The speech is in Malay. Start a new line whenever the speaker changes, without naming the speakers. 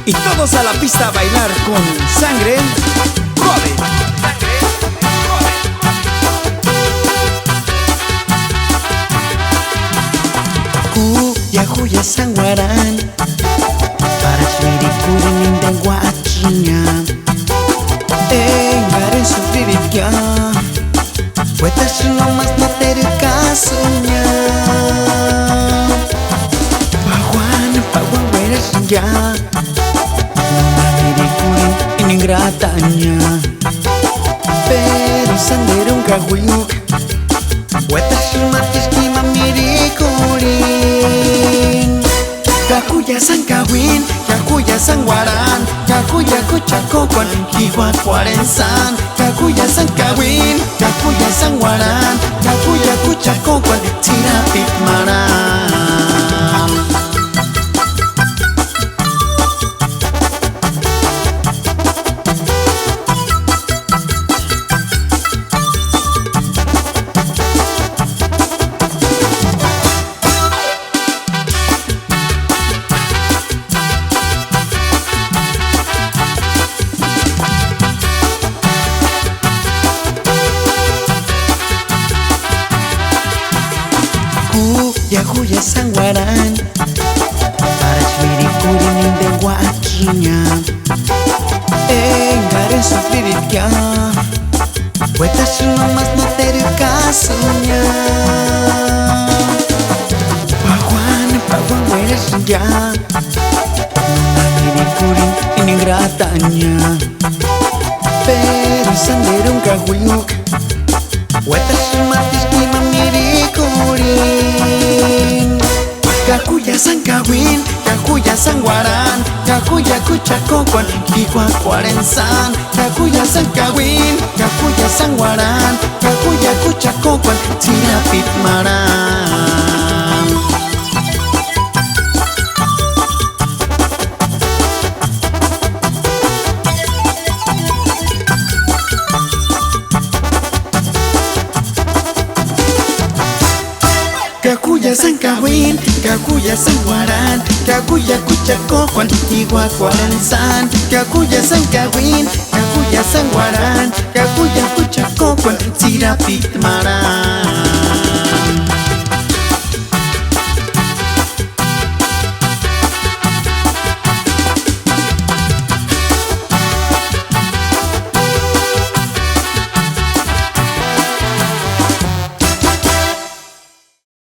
Y todos a la pista a bailar con Sangre Joven.
Kuya huya sangwaran para swirikurin indang wachinya ngaren sufririkya Pueta sino más no tener casunya Pawan weres ya Swirikurin iningratanya Pero sandero un kawiyuk Pueta sino matis kima mirikurin Kakuya sang kawin, kakuya sang waran, kakuya kuchakokwan, kiwa kwarensan. Kakuya sang kawin, kakuya sang waran, kakuya kuchakokwan, tirapit maran. Kuya sangwaran para swirikurin indang wachinya ngaren sufririkya Pueta sino más no tener casunya Pawan weres ya Swirikurin iningratanya Pero sandero un kawiyuk Pueta sino matis kima mirikurin Kakuya sang kawin, kakuya sang waran, kakuya kuchakokwan, kiwa kwarensan. Kakuya sang kawin, kakuya sang waran, kakuya kuchakokwan, tirapit maran. Kakuya sang kawin, kakuya sang waran, kakuya kuchakokwan, kiwa kwarensan. Kakuya sang kawin, kakuya sang waran, kakuya kuchakokwan, tirapit maran.